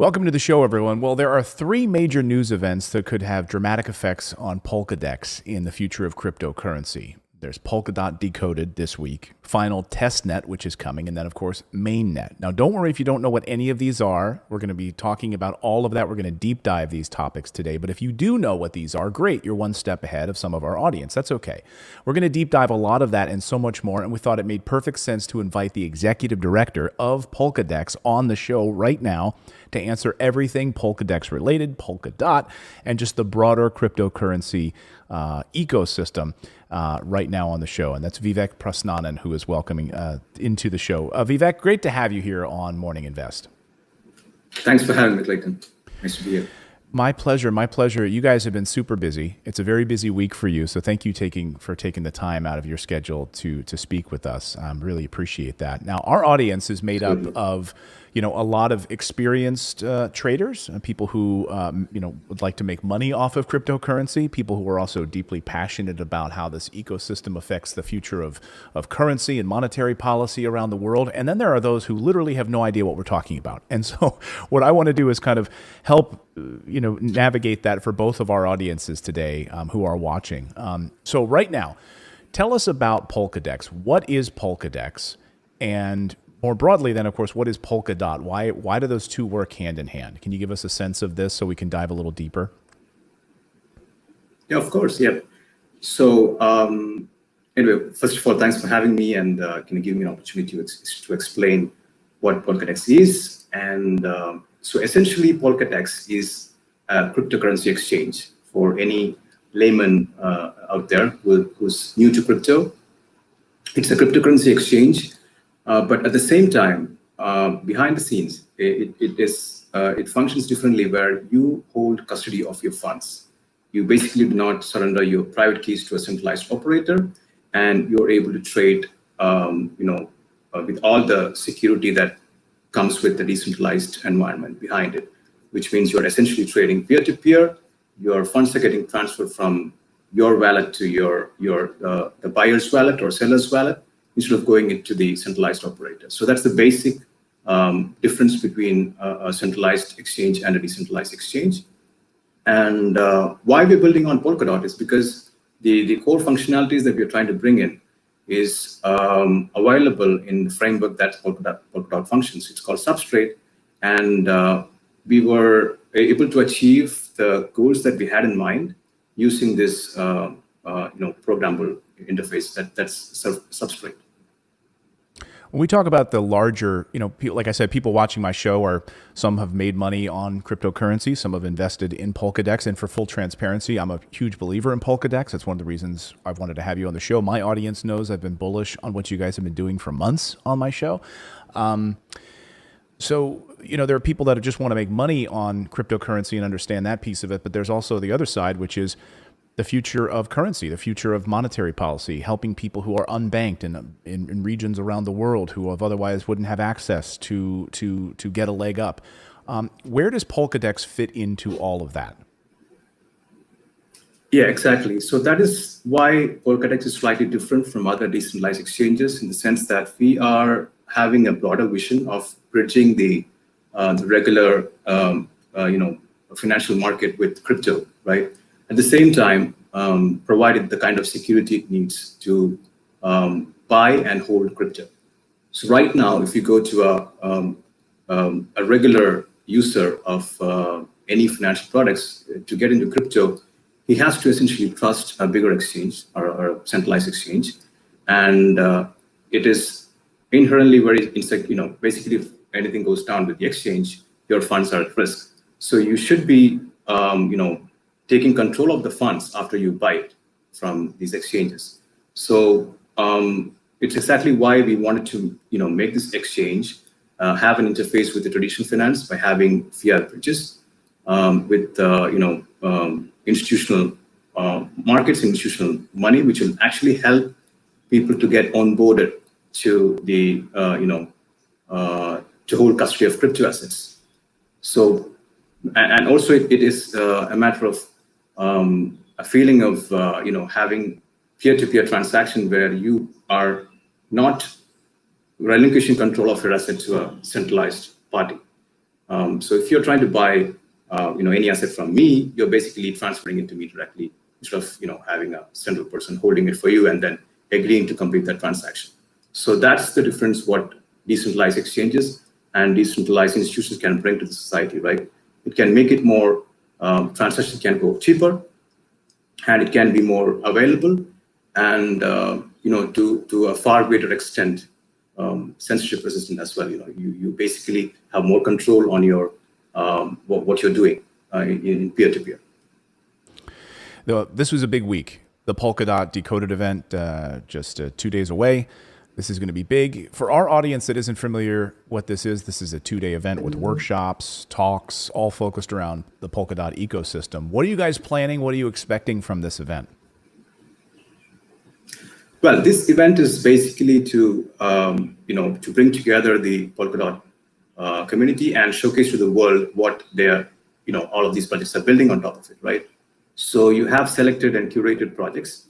Welcome to the show, everyone. Well, there are three major news events that could have dramatic effects on Polkadex in the future of cryptocurrency. There's Polkadot Decoded this week, final Testnet, which is coming, and then, of course, Mainnet. Now, don't worry if you don't know what any of these are. We're going to be talking about all of that. We're going to deep dive these topics today. But if you do know what these are, great. You're one step ahead of some of our audience. That's okay. We're going to deep dive a lot of that and so much more, and we thought it made perfect sense to invite the executive director of Polkadex on the show right now to answer everything Polkadex related, Polkadot, and just the broader cryptocurrency ecosystem right now on the show. And that's Vivek Prasannan, who is welcoming into the show. Vivek, great to have you here on Morning Invest. Thanks for having me, Clayton. Nice to be here. My pleasure. My pleasure. You guys have been super busy. It's a very busy week for you. So thank you for taking the time out of your schedule to speak with us. Really appreciate that. Now, our audience is made up of a lot of experienced traders, people who would like to make money off of cryptocurrency, people who are also deeply passionate about how this ecosystem affects the future of currency and monetary policy around the world. And then there are those who literally have no idea what we're talking about. And so what I want to do is kind of help navigate that for both of our audiences today who are watching. So right now, tell us about Polkadex. What is Polkadex? And more broadly, then, of course, what is Polkadot? Why do those two work hand in hand? Can you give us a sense of this so we can dive a little deeper? Yeah, of course. Yeah. So anyway, first of all, thanks for having me, and can you give me an opportunity to explain what Polkadex is? And so essentially, Polkadex is a cryptocurrency exchange for any layman out there who's new to crypto. It's a cryptocurrency exchange. But at the same time, behind the scenes, it functions differently, where you hold custody of your funds. You basically do not surrender your private keys to a centralized operator, and you're able to trade, with all the security that comes with the decentralized environment behind it, which means you're essentially trading peer-to-peer. Your funds are getting transferred from your wallet to the buyer's wallet or seller's wallet, instead of going into the centralized operator. So that's the basic difference between a centralized exchange and a decentralized exchange. And why we're building on Polkadot is because the core functionalities that we're trying to bring in is available in the framework that Polkadot functions. It's called Substrate. And we were able to achieve the goals that we had in mind using this programmable interface that's Substrate. When we talk about the larger, like I said, people watching my show some have made money on cryptocurrency, some have invested in Polkadex, and for full transparency, I'm a huge believer in Polkadex. That's one of the reasons I've wanted to have you on the show. My audience knows I've been bullish on what you guys have been doing for months on my show. So, there are people that just want to make money on cryptocurrency and understand that piece of it, but there's also the other side, which is the future of currency, the future of monetary policy, helping people who are unbanked in regions around the world who otherwise wouldn't have access to get a leg up. Where does Polkadex fit into all of that? Yeah, exactly. So that is why Polkadex is slightly different from other decentralized exchanges, in the sense that we are having a broader vision of bridging the regular financial market with crypto, right? At the same time, provided the kind of security it needs to buy and hold crypto. So right now, if you go to a regular user of any financial products to get into crypto, he has to essentially trust a bigger exchange or a centralized exchange, and it is inherently very insecure. Basically, if anything goes down with the exchange, your funds are at risk. So you should be, taking control of the funds after you buy it from these exchanges. So it's exactly why we wanted to, make this exchange have an interface with the traditional finance by having Fiat bridges with, institutional markets, institutional money, which will actually help people to get onboarded to the, to hold custody of crypto assets. So, and also it is a matter of a feeling of having peer-to-peer transaction where you are not relinquishing control of your asset to a centralized party. So if you're trying to buy any asset from me, you're basically transferring it to me directly instead of having a central person holding it for you and then agreeing to complete that transaction. So that's the difference what decentralized exchanges and decentralized institutions can bring to the society, right? It can make it more, transactions can go cheaper, and it can be more available, and to a far greater extent, censorship resistant as well. You basically have more control on your what you're doing in peer-to-peer. This was a big week. The Polkadot Decoded event, just 2 days away. This is going to be big. For our audience that isn't familiar what this is a 2-day event with workshops, talks, all focused around the Polkadot ecosystem. What are you guys planning? What are you expecting from this event? Well, this event is basically to bring together the Polkadot community and showcase to the world what they're, all of these projects are building on top of it, right? So you have selected and curated projects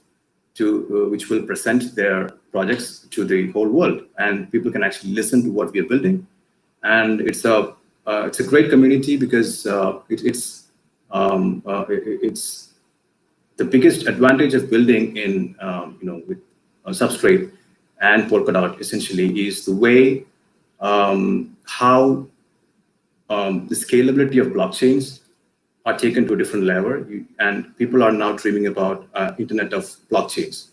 which will present their projects to the whole world, and people can actually listen to what we are building. And it's a great community because it's the biggest advantage of building in with a substrate and Polkadot essentially is the way how the scalability of blockchains are taken to a different level, and people are now dreaming about Internet of blockchains,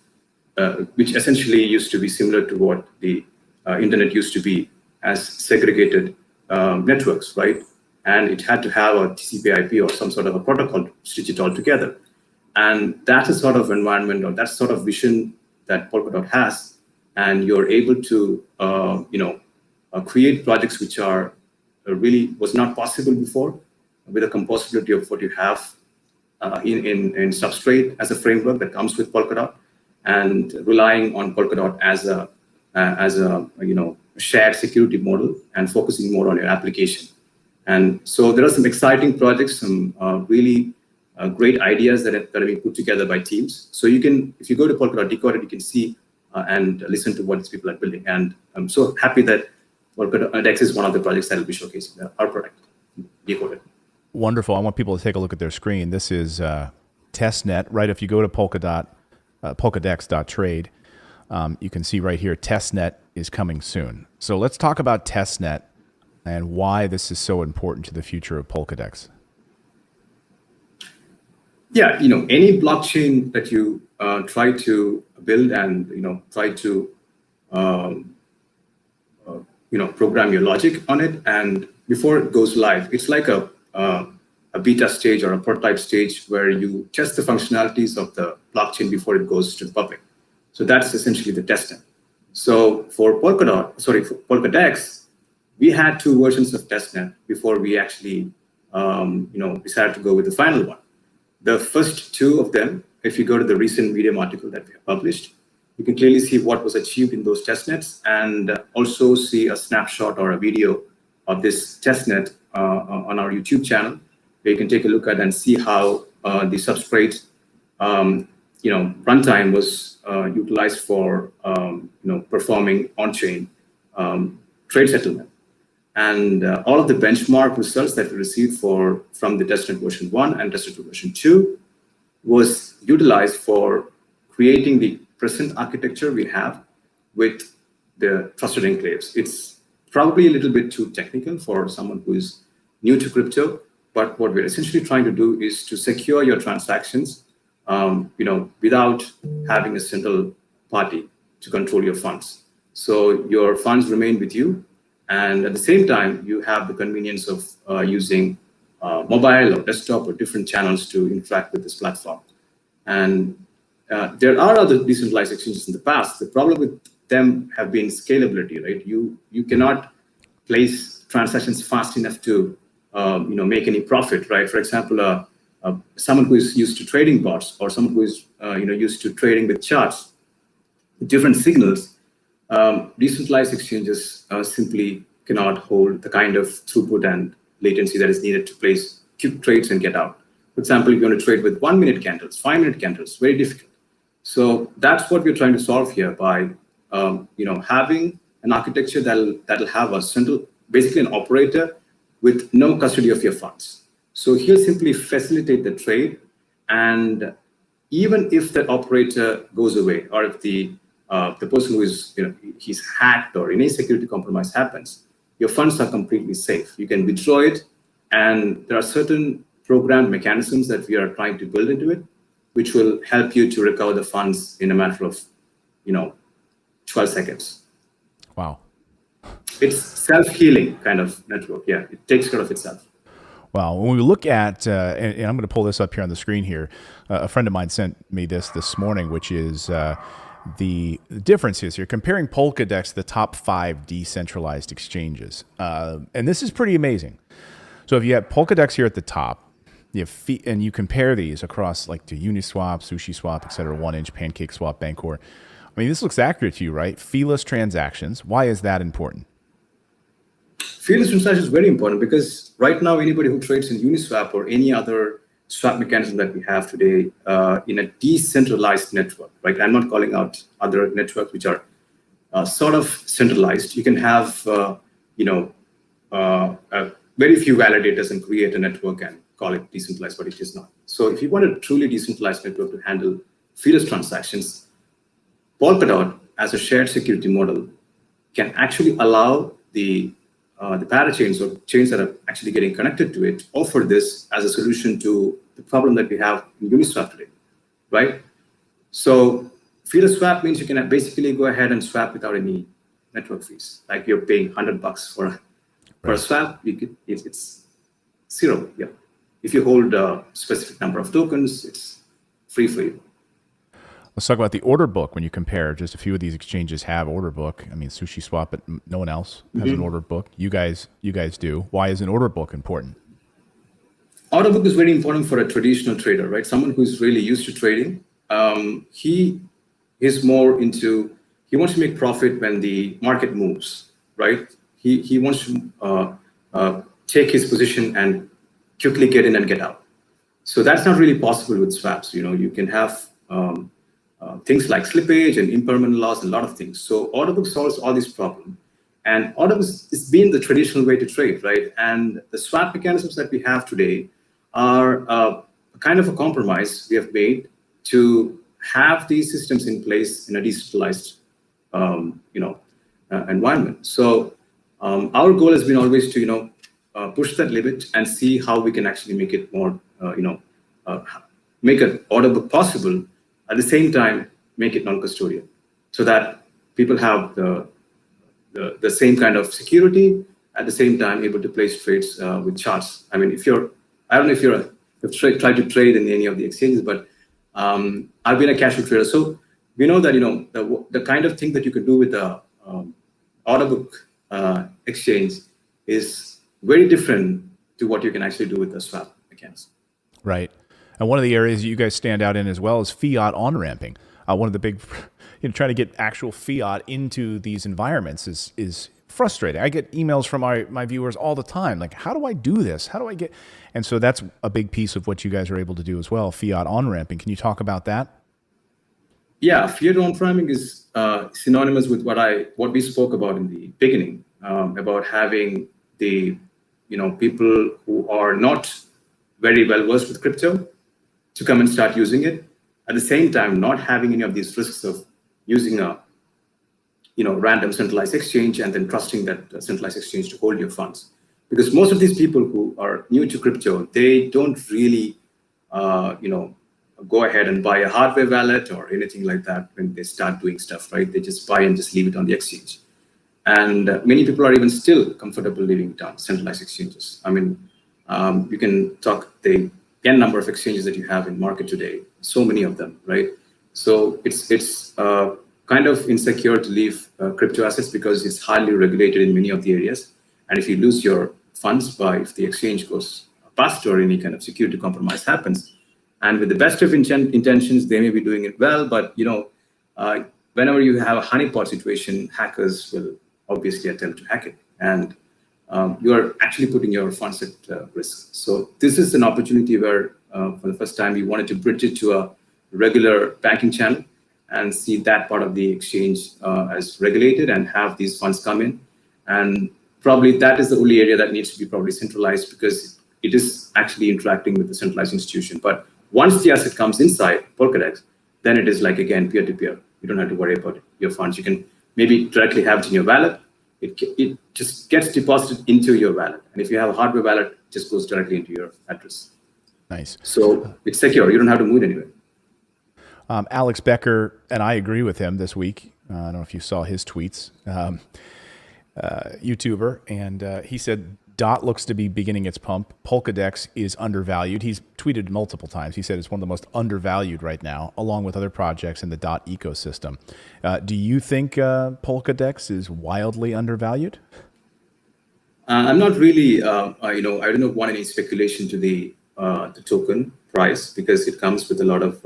which essentially used to be similar to what the Internet used to be as segregated networks, right? And it had to have a TCP/IP or some sort of a protocol to stitch it all together. And that's a sort of environment, or that sort of vision that Polkadot has, and you're able to create projects which are really was not possible before, with a composability of what you have in Substrate as a framework that comes with Polkadot, and relying on Polkadot as a shared security model and focusing more on your application. And so there are some exciting projects, some really great ideas that are being put together by teams. So you can, if you go to Polkadot Decoded, you can see and listen to what these people are building. And I'm so happy that Polkadex is one of the projects that will be showcasing our product, Decoded. Wonderful. I want people to take a look at their screen. This is Testnet, right? If you go to Polkadex.trade, you can see right here, Testnet is coming soon. So let's talk about Testnet and why this is so important to the future of Polkadex. Yeah, any blockchain that you try to build and try to program your logic on it, and before it goes live, it's like a beta stage or a prototype stage where you test the functionalities of the blockchain before it goes to the public. So that's essentially the testnet. So for Polkadex, we had 2 versions of testnet before we actually decided to go with the final one. The first 2 of them, if you go to the recent Medium article that we have published, you can clearly see what was achieved in those testnets, and also see a snapshot or a video of this testnet on our YouTube channel, where you can take a look at and see how the Substrate runtime was utilized for performing on-chain trade settlement. And all of the benchmark results that we received from the testnet version 1 and testnet version 2 was utilized for creating the present architecture we have with the trusted enclaves. It's probably a little bit too technical for someone who is new to crypto, but what we're essentially trying to do is to secure your transactions, without having a central party to control your funds. So your funds remain with you, and at the same time, you have the convenience of using mobile or desktop or different channels to interact with this platform. And there are other decentralized exchanges in the past. The problem with them have been scalability, right? You cannot place transactions fast enough to make any profit, right? For example, someone who is used to trading bots, or someone who is used to trading with charts, with different signals, decentralized exchanges simply cannot hold the kind of throughput and latency that is needed to place quick trades and get out. For example, if you want to trade with 1-minute candles, 5-minute candles, very difficult. So that's what we're trying to solve here by having an architecture that'll have a central, basically an operator with no custody of your funds. So he'll simply facilitate the trade, and even if the operator goes away, or if the person who is, he's hacked or any security compromise happens, your funds are completely safe. You can withdraw it, and there are certain programmed mechanisms that we are trying to build into it, which will help you to recover the funds in a matter of, 12 seconds. Wow. It's self-healing kind of network. Yeah, it takes care of itself. Wow. When we look at, and I'm going to pull this up here on the screen here, a friend of mine sent me this morning, which is the difference is you're comparing Polkadex to the top 5 decentralized exchanges. And this is pretty amazing. So if you have Polkadex here at the top, you have and you compare these across like to Uniswap, SushiSwap, et cetera, 1inch, PancakeSwap, Bancor. I mean, this looks accurate to you, right? Feeless transactions. Why is that important? Feeless transactions is very important because right now, anybody who trades in Uniswap or any other swap mechanism that we have today in a decentralized network, right? I'm not calling out other networks which are sort of centralized. You can have, very few validators and create a network and call it decentralized, but it is not. So if you want a truly decentralized network to handle feeless transactions, Polkadot as a shared security model can actually allow the parachains or chains that are actually getting connected to it offer this as a solution to the problem that we have in Uniswap today, right? So feeless swap means you can basically go ahead and swap without any network fees. Like you're paying $100 for a swap, it's zero. Yeah. If you hold a specific number of tokens, it's free for you. Let's talk about the order book. When you compare, just a few of these exchanges have order book. I mean, SushiSwap, but no one else has an order book. You guys do. Why is an order book important? Order book is very important for a traditional trader, right? Someone who's really used to trading. He is more into, he wants to make profit when the market moves, right? He wants to take his position and quickly get in and get out. So that's not really possible with swaps. You can have things like slippage and impermanent loss and a lot of things. So order book solves all these problems. And order book has been the traditional way to trade, right? And the swap mechanisms that we have today are kind of a compromise we have made to have these systems in place in a decentralized, environment. So our goal has been always to, push that limit and see how we can actually make it more, make an order book possible. At the same time, make it non-custodial, so that people have the same kind of security at the same time able to place trades with charts. I mean, I don't know if you've tried to trade in any of the exchanges, but I've been a casual trader, so we know that the kind of thing that you could do with the order book exchange is very different to what you can actually do with the swap mechanism. Right. And one of the areas you guys stand out in as well is fiat on-ramping. One of the big, trying to get actual fiat into these environments is frustrating. I get emails from my viewers all the time, like, how do I do this? How do I get? And so that's a big piece of what you guys are able to do as well, fiat on-ramping. Can you talk about that? Yeah, fiat on-ramping is synonymous with what we spoke about in the beginning, about having the people who are not very well versed with crypto to come and start using it. At the same time, not having any of these risks of using a random centralized exchange and then trusting that centralized exchange to hold your funds. Because most of these people who are new to crypto, they don't really go ahead and buy a hardware wallet or anything like that when they start doing stuff, right? They just buy and just leave it on the exchange. And many people are even still comfortable leaving it on centralized exchanges. I mean, you can talk the n number of exchanges that you have in market today, so many of them, right? So it's kind of insecure to leave crypto assets because it's highly regulated in many of the areas. And if you lose your funds if the exchange goes bust or any kind of security compromise happens, and with the best of intentions, they may be doing it well, but whenever you have a honeypot situation, hackers will obviously attempt to hack it. And you are actually putting your funds at risk. So this is an opportunity where, for the first time, we wanted to bridge it to a regular banking channel and see that part of the exchange as regulated and have these funds come in. And probably that is the only area that needs to be probably centralized, because it is actually interacting with the centralized institution. But once the asset comes inside Polkadex, then it is like, again, peer-to-peer. You don't have to worry about your funds. You can maybe directly have it in your wallet. It just gets deposited into your wallet. And if you have a hardware wallet, it just goes directly into your address. Nice. So it's secure. You don't have to move it anywhere. Alex Becker, and I agree with him this week. I don't know if you saw his tweets, YouTuber, and he said, DOT looks to be beginning its pump. Polkadex is undervalued. He's tweeted multiple times. He said it's one of the most undervalued right now, along with other projects in the DOT ecosystem. Do you think Polkadex is wildly undervalued? I'm not really, I do not want any speculation to the token price, because it comes with a lot of,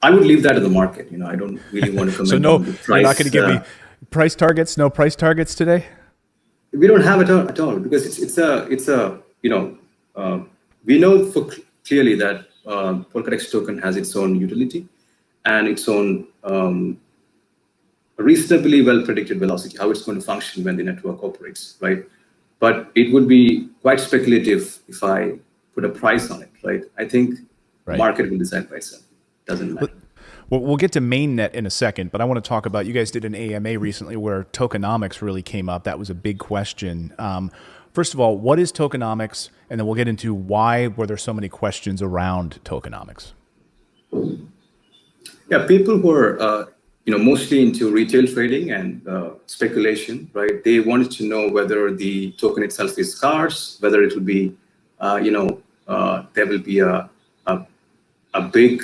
I would leave that to the market. I don't really want to comment so no, on the price. You're not going to give me price targets? No price targets today? We don't have it at all, because we know clearly that Polkadex token has its own utility and its own reasonably well predicted velocity, how it's going to function when the network operates, right? But it would be quite speculative if I put a price on it, right? I think the market will decide by itself. Doesn't matter. Well, we'll get to Mainnet in a second, but I want to talk about, you guys did an AMA recently where tokenomics really came up. That was a big question. First of all, what is tokenomics? And then we'll get into why were there so many questions around tokenomics? Yeah, people who are mostly into retail trading and speculation, right? They wanted to know whether the token itself is scarce, whether it will be, there will be a big,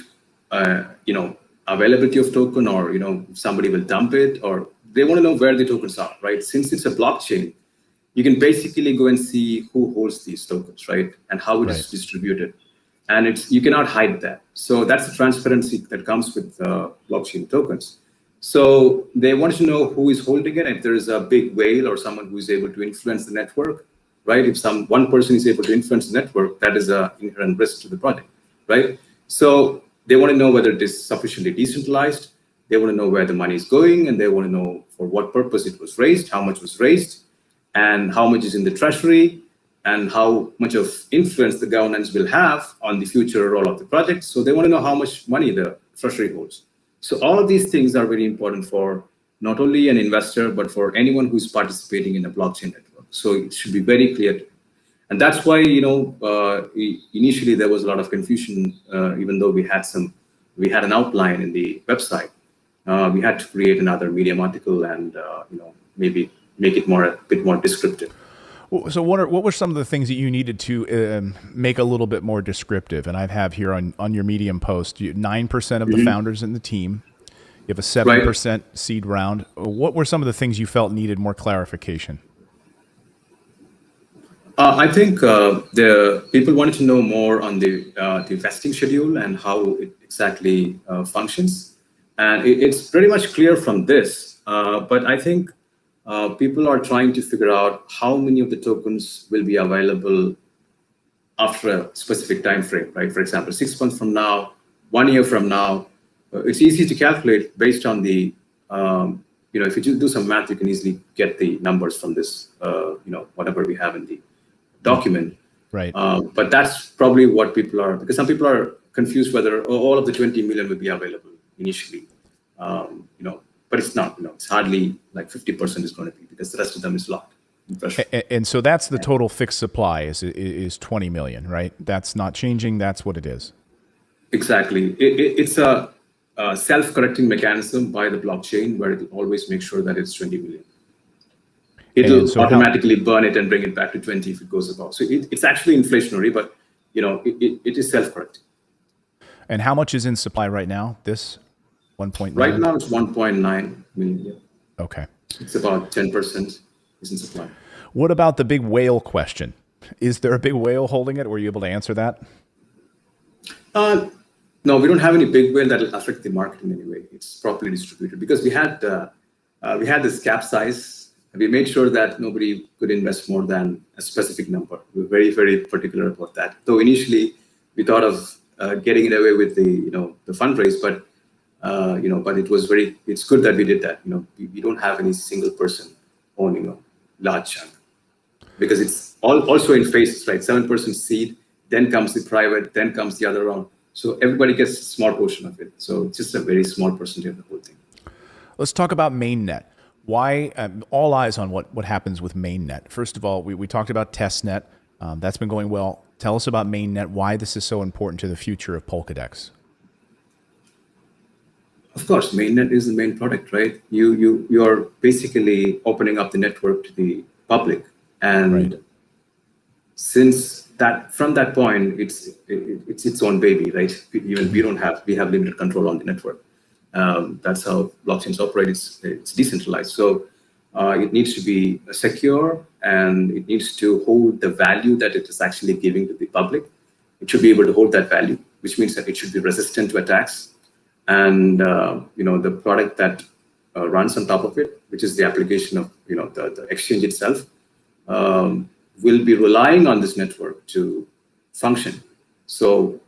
availability of token, or somebody will dump it, or they want to know where the tokens are, right? Since it's a blockchain, you can basically go and see who holds these tokens, right, and how it is distributed, and you cannot hide that. So that's the transparency that comes with blockchain tokens. So they want to know who is holding it, and if there is a big whale or someone who is able to influence the network, right? If one person is able to influence the network, that is an inherent risk to the project, right? So they want to know whether it is sufficiently decentralized. They want to know where the money is going, and they want to know for what purpose it was raised, how much was raised, and how much is in the treasury, and how much of influence the governance will have on the future role of the project. So they want to know how much money the treasury holds. So all of these things are very important for not only an investor, but for anyone who's participating in a blockchain network. So it should be very clear. And that's why, initially there was a lot of confusion, even though we had an outline in the website. We had to create another Medium article and, maybe make it a bit more descriptive. So what were some of the things that you needed to make a little bit more descriptive? And I have here on your Medium post, 9% of the founders in the team. You have a 7% seed round. What were some of the things you felt needed more clarification? I think the people wanted to know more on the vesting schedule and how it exactly functions. And it's pretty much clear from this, but I think people are trying to figure out how many of the tokens will be available after a specific time frame, right? For example, 6 months from now, 1 year from now. It's easy to calculate based on the, if you do some math, you can easily get the numbers from this, whatever we have in the document. Right. But that's probably what people are, because some people are confused whether all of the 20 million will be available initially, but it's not, it's hardly like 50% is going to be, because the rest of them is locked. And so that's the total fixed supply is 20 million, right? That's not changing. That's what it is. Exactly. It's a self-correcting mechanism by the blockchain where it will always make sure that it's 20 million. It'll automatically burn it and bring it back to 20 if it goes above. So it's actually inflationary, but it is self-correcting. And how much is in supply right now? This 1.9? Right now it's 1.9 million. Yeah. Okay. It's about 10% is in supply. What about the big whale question? Is there a big whale holding it? Were you able to answer that? No, we don't have any big whale that will affect the market in any way. It's properly distributed because we had this cap size. We made sure that nobody could invest more than a specific number. We were very, very particular about that. Though initially we thought of getting it away with the fundraise, but But it's good that we did that. We don't have any single person owning a large chunk, because it's also in phases, right? 7% seed, then comes the private, then comes the other round. So everybody gets a small portion of it. So it's just a very small percentage of the whole thing. Let's talk about Mainnet. Why all eyes on what happens with Mainnet? First of all, we talked about Testnet. That's been going well. Tell us about Mainnet, why this is so important to the future of Polkadex. Of course, Mainnet is the main product, right? You are basically opening up the network to the public, and Right. from that point, it's its own baby, right? Even we have limited control on the network. That's how blockchains operate. It's decentralized, so it needs to be secure, and it needs to hold the value that it is actually giving to the public. It should be able to hold that value, which means that it should be resistant to attacks. And the product that runs on top of it, which is the application of the exchange itself, will be relying on this network to function. So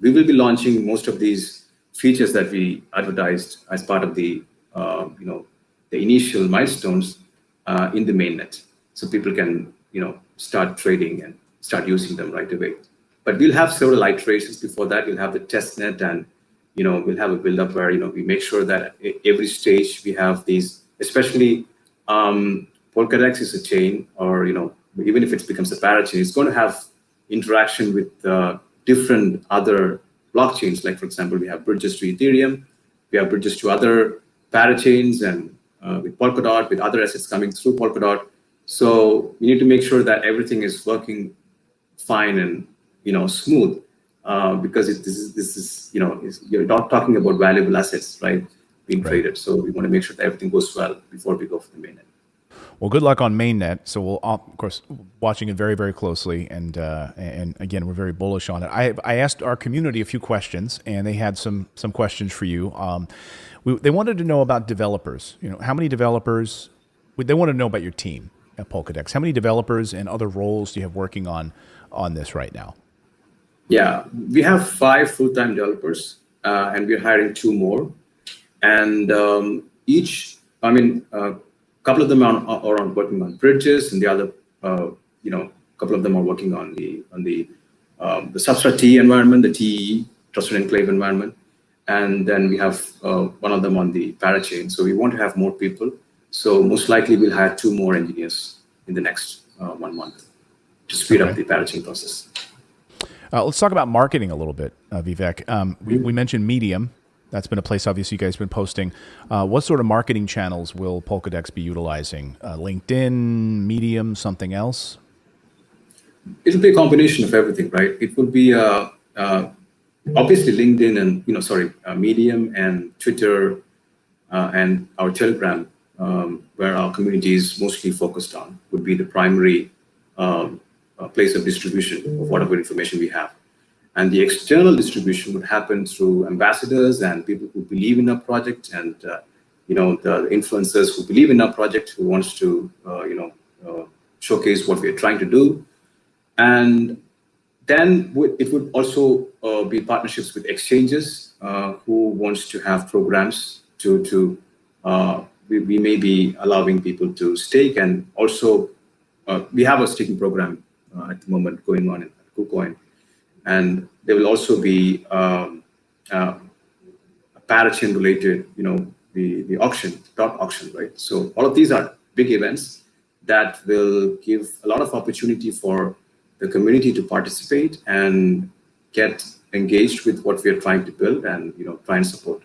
we will be launching most of these features that we advertised as part of the initial milestones in the mainnet, so people can start trading and start using them right away. But we'll have several iterations before that. We'll have the testnet, and we'll have a build-up where we make sure that every stage we have these, especially Polkadex is a chain, or even if it becomes a parachain, it's going to have interaction with different other blockchains. Like, for example, we have bridges to Ethereum, we have bridges to other parachains, and with Polkadot, with other assets coming through Polkadot. So we need to make sure that everything is working fine and smooth, because this is you're not talking about valuable assets, right, being traded. So we want to make sure that everything goes well before we go for the mainnet. Well, good luck on Mainnet. So we'll, of course, watching it very, very closely, and again, we're very bullish on it. I asked our community a few questions, and they had some questions for you. They wanted to know about developers. How many developers? They want to know about your team at Polkadex. How many developers and other roles do you have working on this right now? Yeah, we have 5 full-time developers, and we're hiring 2 more. And a couple of them are working on bridges, and the other, couple of them are working on the Substrat T environment, the TEE, Trusted Enclave environment, and then we have one of them on the parachain. So we want to have more people. So most likely we'll hire 2 more engineers in the next 1 month to speed up the parachain process. Let's talk about marketing a little bit, Vivek. We mentioned Medium. That's been a place, obviously, you guys have been posting. What sort of marketing channels will Polkadex be utilizing? LinkedIn, Medium, something else? It'll be a combination of everything, right? It will be obviously LinkedIn and Medium and Twitter and our Telegram, where our community is mostly focused on, would be the primary place of distribution of whatever information we have. And the external distribution would happen through ambassadors and people who believe in our project, and the influencers who believe in our project, who wants to showcase what we are trying to do. And then it would also be partnerships with exchanges who wants to have programs we may be allowing people to stake, and also we have a staking program at the moment going on in KuCoin. And there will also be a parachain related, the auction, dot auction, right? So all of these are big events that will give a lot of opportunity for the community to participate and get engaged with what we are trying to build, and try and support.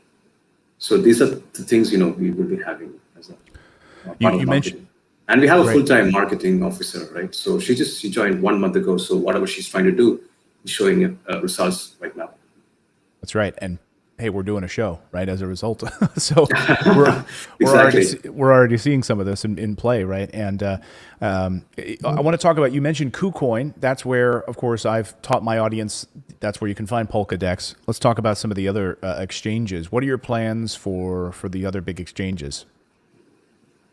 So these are the things we will be having as a part of marketing. And we have a full-time marketing officer, right? So she joined 1 month ago. So whatever she's trying to do is showing results right now. That's right. And hey, we're doing a show, right, as a result. So we're already seeing some of this in play, right? And I want to talk about, you mentioned KuCoin. That's where, of course, I've taught my audience, that's where you can find Polkadex. Let's talk about some of the other exchanges. What are your plans for the other big exchanges?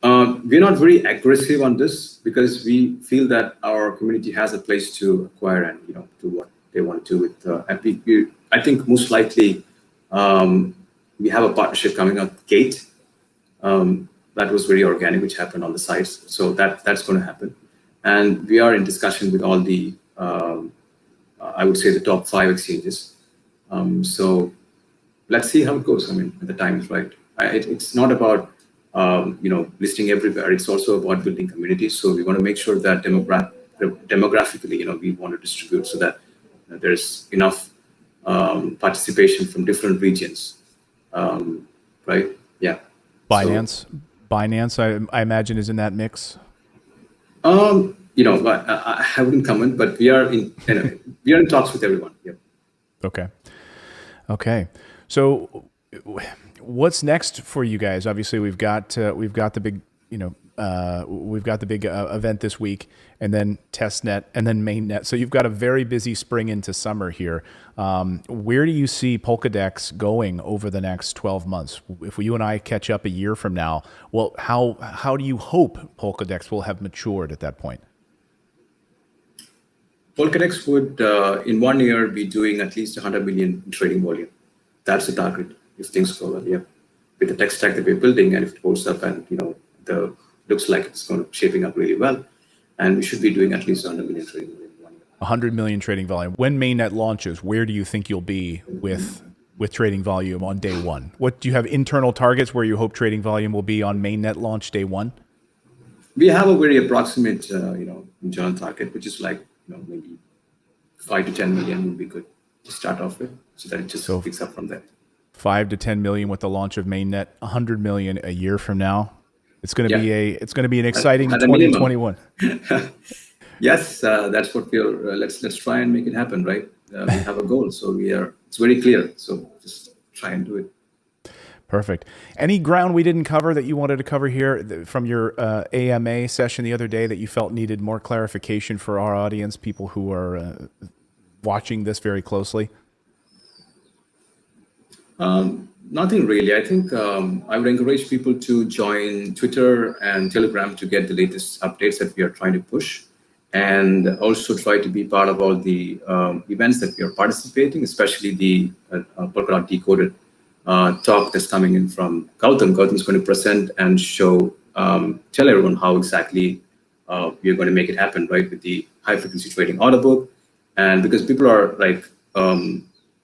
We're not very aggressive on this because we feel that our community has a place to acquire and do what they want to do with. I think most likely we have a partnership coming up, Gate. That was very organic, which happened on the sites. So that's going to happen. And we are in discussion with all the, I would say, the top 5 exchanges. So let's see how it goes. I mean, when the time is right. It's not about listing everywhere. It's also about building communities. So we want to make sure that demographically, we want to distribute so that there's enough participation from different regions, right? Yeah. Binance, I imagine, is in that mix. I wouldn't comment, but we are in talks with everyone. Yep. Okay. So, what's next for you guys? Obviously, we've got the big event this week, and then Testnet, and then Mainnet. So you've got a very busy spring into summer here. Where do you see Polkadex going over the next 12 months? If you and I catch up a year from now, well, how do you hope Polkadex will have matured at that point? Polkadex would, in 1 year, be doing at least 100 million in trading volume. That's the target if things go well. Yeah, with the tech stack that we're building, and if it holds up, and looks like it's going to shaping up really well, and we should be doing at least 100 million trading volume in 1 year. 100 million trading volume. When Mainnet launches, where do you think you'll be with trading volume on day one? What do you have internal targets where you hope trading volume will be on Mainnet launch day one? We have a very approximate, internal target, which is like maybe 5 to 10 million would be good to start off with, so that it just picks up from there. 5 to 10 million with the launch of Mainnet. 100 million a year from now. It's going to be an exciting 2021. Yes, that's what we're. Let's try and make it happen, right? We have a goal, so it's very clear. So just try and do it. Perfect. Any ground we didn't cover that you wanted to cover here from your AMA session the other day that you felt needed more clarification for our audience, people who are watching this very closely? Nothing really. I think I would encourage people to join Twitter and Telegram to get the latest updates that we are trying to push, and also try to be part of all the events that we are participating, especially the Polkadex Decoded talk that's coming in from Gautam. Gautam's going to present and tell everyone how exactly we are going to make it happen, right, with the high frequency trading order book, and because people are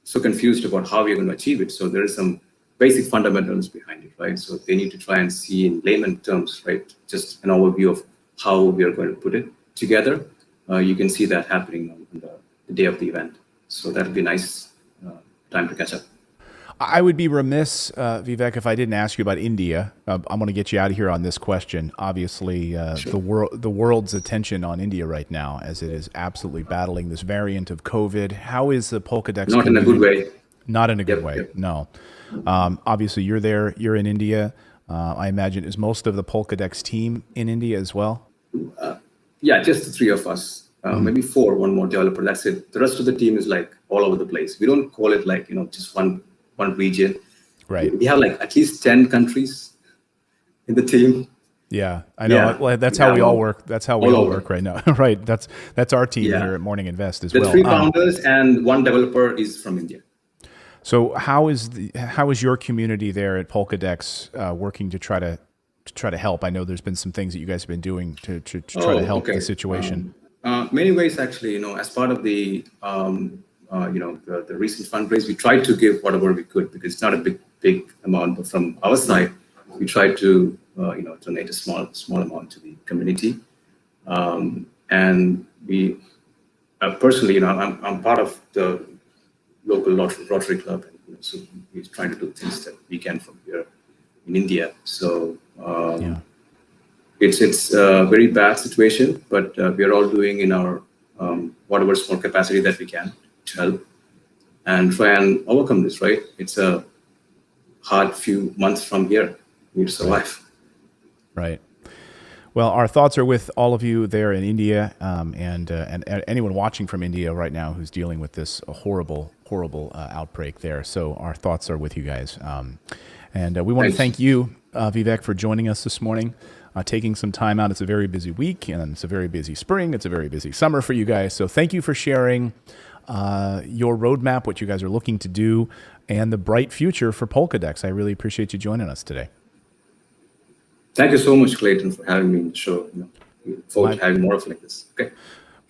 so confused about how we're going to achieve it. So there is some basic fundamentals behind it, right? So they need to try and see in layman terms, right? Just an overview of how we are going to put it together. You can see that happening on the day of the event. So that'll be a nice time to catch up. I would be remiss, Vivek, if I didn't ask you about India. I'm going to get you out of here on this question. Obviously, sure. the world's attention on India right now, as it is absolutely battling this variant of COVID. How is the Polkadex? Not in a good way. Not in a good way. Yep. No. Obviously, you're there. You're in India. I imagine, is most of the Polkadex team in India as well? Yeah, just the 3 of us. Maybe 4, one more developer. That's it. The rest of the team is all over the place. We don't call it just one region. Right. We have at least 10 countries in the team. Yeah, I know. Yeah. Well, that's how we all work. That's how we all work right now. Right. That's our team here at Morning Invest as well. The 3 founders and 1 developer is from India. So how is your community there at Polkadex working to try to help? I know there's been some things that you guys have been doing to try to help the situation. Many ways, actually. As part of the the recent fundraise, we tried to give whatever we could, because it's not a big amount, but from our side, we tried to donate a small amount to the community. And we personally, I'm part of the local Rotary Club, and so we're trying to do things that we can from here in India. So it's a very bad situation, but we are all doing in our whatever small capacity that we can to help and try and overcome this, right? It's a hard few months from here. We need to survive. Right. Well, our thoughts are with all of you there in India, and anyone watching from India right now who's dealing with this horrible outbreak there. So our thoughts are with you guys. And we want to thank you, Vivek, for joining us this morning, taking some time out. It's a very busy week, and it's a very busy spring. It's a very busy summer for you guys. So thank you for sharing your roadmap, what you guys are looking to do, and the bright future for Polkadex. I really appreciate you joining us today. Thank you so much, Clayton, for having me in the show. Look forward to having more of like this. Okay.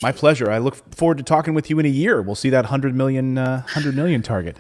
My pleasure. I look forward to talking with you in a year. We'll see that 100 million target.